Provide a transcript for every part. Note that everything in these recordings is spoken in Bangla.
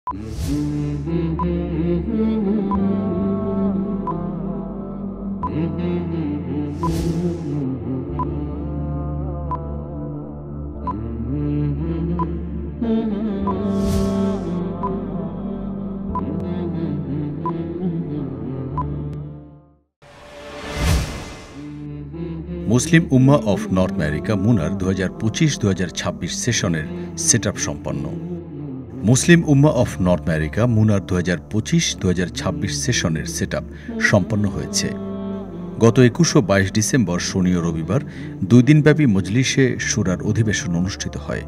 Muslim Ummah of North America মুনার 2025-2026 সেশনের সেটআপ সম্পন্ন। Muslim Ummah of North America মুনার 2025-2026 সেশনের সেটআপ সম্পন্ন হয়েছে। গত 21 ও 22 ডিসেম্বর শনি ও রবিবার 2 দিনব্যাপী মজলিসে শুরার অধিবেশন অনুষ্ঠিত হয়।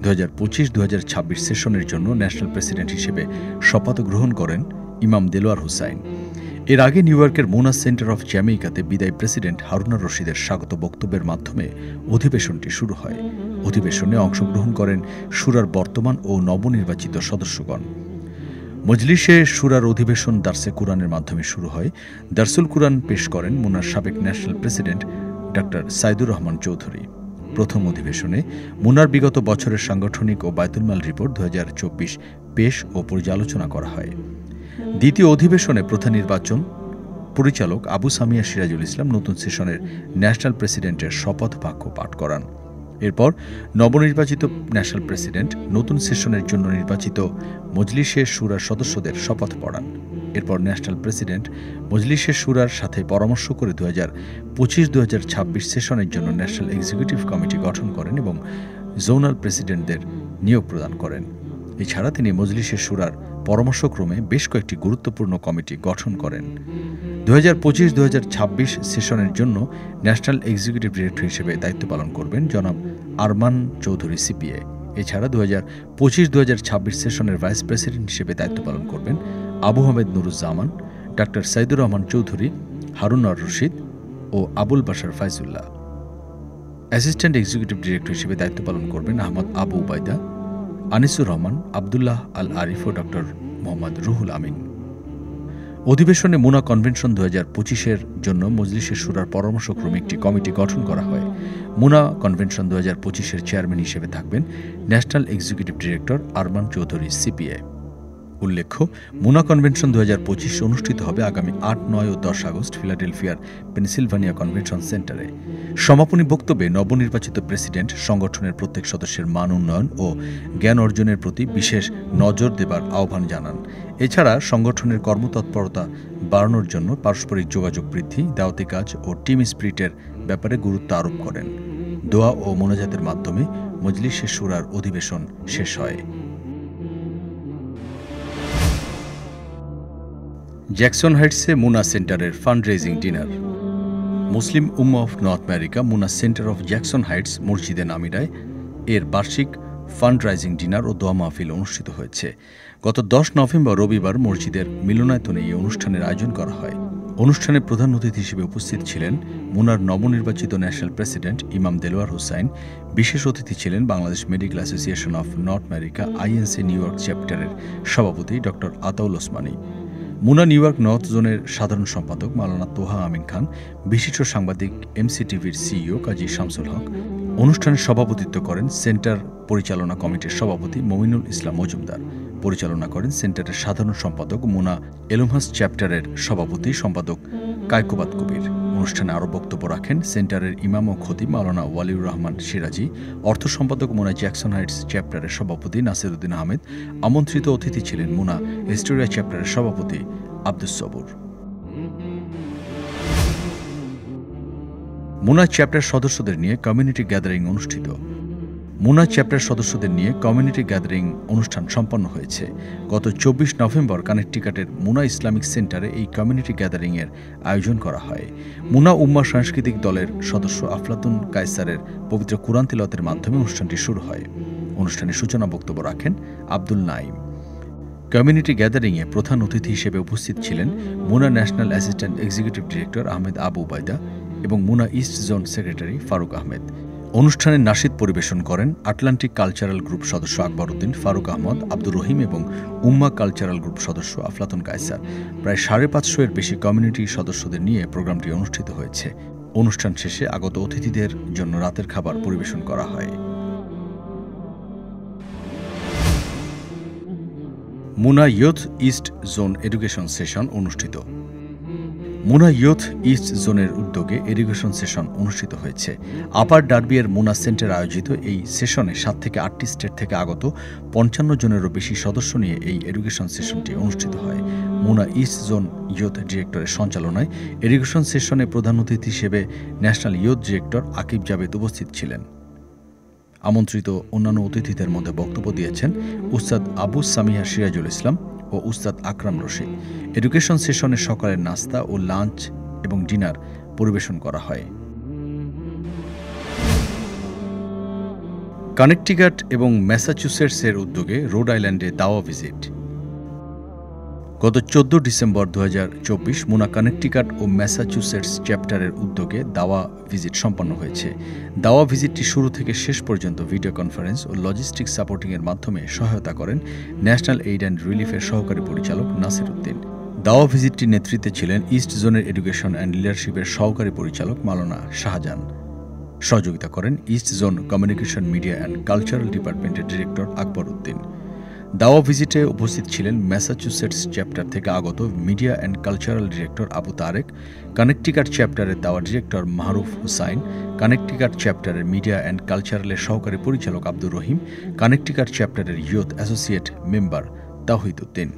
2025-2026 সেশনের জন্য ন্যাশনাল প্রেসিডেন্ট হিসেবে শপথ গ্রহণ করেন ইমাম দেলোয়ার হোসাইন। এর আগে নিউ ইয়র্কের মুনা সেন্টার অফ জ্যামাইকাতে বিদায়ী প্রেসিডেন্ট হারুন আর রশিদের স্বাগত বক্তব্যের মাধ্যমে অধিবেশনটি শুরু হয়। অধিবেশনে অংশগ্রহণ করেন শুরার বর্তমান ও নবনির্বাচিত সদস্যগণ। মজলিসে শুরার অধিবেশন দার্সে কুরআনের মাধ্যমে শুরু হয়। দার্সুল কুরআন পেশ করেন মুনার সাবেক national president doctor Saidur Rahman Chowdhury. প্রথম অধিবেশনে মুনার বিগত বছরের সাংগঠনিক ও বায়তুল-মাল রিপোর্ট 2024 পেশ ও পর্যালোচনা করা হয়। দ্বিতীয় অধিবেশনে প্রধান নির্বাচন পরিচালক আবু সামিয়া সিরাজুল ইসলাম নতুন সেশনের ন্যাশনাল প্রেসিডেন্টের শপথ বাক্য পাঠ করান। এরপর নবনির্বাচিত ন্যাশনাল প্রেসিডেন্ট নতুন সেশনের জন্য নির্বাচিত মজলিসে শুরার সদস্যদের শপথ পড়ান। এরপর ন্যাশনাল প্রেসিডেন্ট মজলিসে শুরার সাথে পরামর্শ করে 2025-2026 সেশনের জন্য ন্যাশনাল এক্সিকিউটিভ কমিটি গঠন করেন এবং জোনাল প্রেসিডেন্টদের নিয়োগ প্রদান করেন। এছাড়া তিনি মজলিসে শুরার পরামর্শক্রমে বেশ কয়েকটি গুরুত্বপূর্ণ কমিটি গঠন করেন। 2025-2026 সেশনের জন্য ন্যাশনাল এক্সিকিউটিভ ডিরেক্টর হিসেবে দায়িত্ব পালন করবেন জনাব আরমান চৌধুরী সিপিএ। এছাড়া 2025-2026 সেশনের ভাইস প্রেসিডেন্ট হিসেবে দায়িত্ব পালন করবেন আবু আহমেদ নুরুজ্জামান, ডক্টর সাইদুর রহমান চৌধুরী, হারুন আর রশিদ ও Abul Bashar Faizullah. Assistant executive director হিসেবে দায়িত্ব পালন করবেন আহমদ আবু উবাইদা, আনিসুর রহমান, আবদুল্লাহ আল আরিফ ও ডক্টর মোহাম্মদ রুহুল আমিন। অধিবেশনে মুনা কনভেনশন 2025-এর জন্য মজলিসে শুরার পরামর্শক্রমে একটি কমিটি গঠন করা হয়। মুনা কনভেনশন 2025-এর চেয়ারম্যান হিসেবে থাকবেন national executive director Arman Chowdhury CPA. উল্লেখ্য, মুনা কনভেনশন 2025 অনুষ্ঠিত হবে আগামী 8, 9 ও 10 আগস্ট ফিলাডেলফিয়ার পেনসিলভানিয়া কনভেনশন সেন্টারে। সমাপনী বক্তব্যে নবনির্বাচিত প্রেসিডেন্ট সংগঠনের প্রত্যেক সদস্যের মান উন্নয়ন ও জ্ঞান অর্জনের প্রতি বিশেষ নজর দেবার আহ্বান জানান। এছাড়া সংগঠনের কর্মতৎপরতা বাড়ানোর জন্য পারস্পরিক যোগাযোগ বৃদ্ধি, দাওয়াতি কাজ ও টিম স্পিরিটের ব্যাপারে গুরুত্ব আরোপ করেন। দোয়া ও মোনাজাতের মাধ্যমে মজলিসে শুরার অধিবেশন শেষ হয়। জ্যাকসন হাইটসে মুনা সেন্টারের fund raising dinner. Muslim Ummah of North America MUNA center of Jackson Heights মসজিদে নামিরায় এর বার্ষিক ফান্ড রাইজিং ডিনার ও দোয়া মাহফিল অনুষ্ঠিত হয়েছে। গত 10 নভেম্বর রবিবার মসজিদের মিলনায়তনে এই অনুষ্ঠানের আয়োজন করা হয়। অনুষ্ঠানে প্রধান অতিথি হিসেবে উপস্থিত ছিলেন মুনার নবনির্বাচিত ন্যাশনাল প্রেসিডেন্ট ইমাম দেলোয়ার হোসাইন। বিশেষ অতিথি ছিলেন Bangladesh medical association of North America INC new York চ্যাপ্টারের সভাপতি ডক্টর আতাউল ওসমানী, মুনা নিউ ইয়র্ক নর্থ জোনের সাধারণ সম্পাদক মাওলানা তোহা আমিন খান, বিশিষ্ট সাংবাদিক এমসিটিভির সিইও কাজী শামসুল হক। অনুষ্ঠানে সভাপতিত্ব করেন সেন্টার পরিচালনা কমিটির সভাপতি মমিনুল ইসলাম মজুমদার। পরিচালনা করেন সেন্টারের সাধারণ সম্পাদক মুনা এলুমহাস চ্যাপ্টারের সভাপতি সম্পাদক কায়কোবাদ কবির। অনুষ্ঠানে আরও বক্তব্য রাখেন সেন্টারের ইমাম ও খতিব মাওলানা ওয়ালিউর রহমান সিরাজি, অর্থ সম্পাদক মুনা জ্যাকসন হাইটস চ্যাপ্টারের সভাপতি নাসিরউদ্দিন আহমেদ। আমন্ত্রিত অতিথি ছিলেন মুনা এস্টোরিয়া চ্যাপ্টারের সভাপতি আব্দুস সবুর। মুনা চ্যাপ্টার সদস্যদের নিয়ে কমিউনিটি গ্যাদারিং অনুষ্ঠিত। মুনা চ্যাপ্টার সদস্যদের নিয়ে কমিউনিটি গ্যাদারিং অনুষ্ঠান সম্পন্ন হয়েছে। গত 24 নভেম্বর কানেকটিকাটের মুনা ইসলামিক সেন্টারে এই কমিউনিটি গ্যাদারিংয়ের আয়োজন করা হয়। মুনা উম্মাহ সাংস্কৃতিক দলের সদস্য আফলাতুন কায়সারের পবিত্র কুরআন তিলাওয়াতের মাধ্যমে অনুষ্ঠানটি শুরু হয়। অনুষ্ঠানে সূচনা বক্তব্য রাখেন আব্দুল নাইম। কমিউনিটি গ্যাদারিংয়ে প্রধান অতিথি হিসেবে উপস্থিত ছিলেন MUNA national assistant executive director Ahmed Abu Ubaida এবং MUNA east zone secretary Faruk Ahmed. অনুষ্ঠানে নাশিদ পরিবেশন করেন আটলান্টিক কালচারাল গ্রুপ সদস্য আকবর উদ্দিন, ফারুক আহমদ, আব্দুর রহিম এবং উম্মাহ কালচারাল গ্রুপ সদস্য আফলাতুন কায়সার। প্রায় 550 এর বেশি কমিউনিটি সদস্যদের নিয়ে প্রোগ্রামটি অনুষ্ঠিত হয়েছে। অনুষ্ঠান শেষে আগত অতিথিদের জন্য রাতের খাবার পরিবেশন করা হয়। MUNA youth east zone education session অনুষ্ঠিত। মুনা ইয়ুথ ইস্ট জোনের উদ্যোগে এডুকেশন সেশন অনুষ্ঠিত হয়েছে। আপার ডার্বিয়ার মুনা সেন্টার আয়োজিত এই সেশনে 7 থেকে 8টি স্টেট থেকে আগত 55 জনেরও বেশি সদস্য নিয়ে এই এডুকেশন সেশনটি অনুষ্ঠিত হয়। মুনা ইস্ট জোন ইয়ুথ ডিরেক্টরের সঞ্চালনায় এডুকেশন সেশনে প্রধান অতিথি হিসেবে national youth director Akib Javed উপস্থিত ছিলেন। আমন্ত্রিত অন্যান্য অতিথিদের মধ্যে বক্তব্য দিয়েছেন উস্তাদ আবু সামিয়া সিরাজুল ইসলাম ও উস্তাদ আকরাম রশিদ। এডুকেশন সেশনে সকালের নাস্তা ও লাঞ্চ এবং ডিনার পরিবেশন করা হয়। কানেকটিকাট এবং ম্যাসাচুসেটসের উদ্যোগে রোড আইল্যান্ডে দাওয়া ভিজিট। গত 14 ডিসেম্বর 2024 মুনা কানেকটিকাট ও ম্যাসাচুসেটস চ্যাপ্টারের উদ্যোগে দাওয়া ভিজিট সম্পন্ন হয়েছে। দাওয়া ভিজিটটি শুরু থেকে শেষ পর্যন্ত ভিডিও কনফারেন্স ও লজিস্টিক সাপোর্টিংয়ের মাধ্যমে সহায়তা করেন ন্যাশনাল এইড অ্যান্ড রিলিফের সহকারী পরিচালক নাসির উদ্দিন। দাওয়া ভিজিটটির নেতৃত্বে ছিলেন ইস্ট জোনের এডুকেশন অ্যান্ড লিডারশিপের সহকারী পরিচালক মাওলানা শাহজাহান। সহযোগিতা করেন east zone communication media and cultural ডিপার্টমেন্টের ডিরেক্টর আকবর উদ্দিন। দাওয়া ভিজিটে উপস্থিত ছিলেন ম্যাসাচুসেটস চ্যাপ্টার থেকে আগত media and cultural director Abu Tarek, Connecticut চ্যাপ্টারের দাওয়া ডিরেক্টর মাহরুফ হুসাইন, কানেকটিকাট চ্যাপ্টারের মিডিয়া অ্যান্ড কালচারালের সহকারী পরিচালক আব্দুর রহিম, কানেকটিকাট চ্যাপ্টারের youth associate member Tawhid Uddin.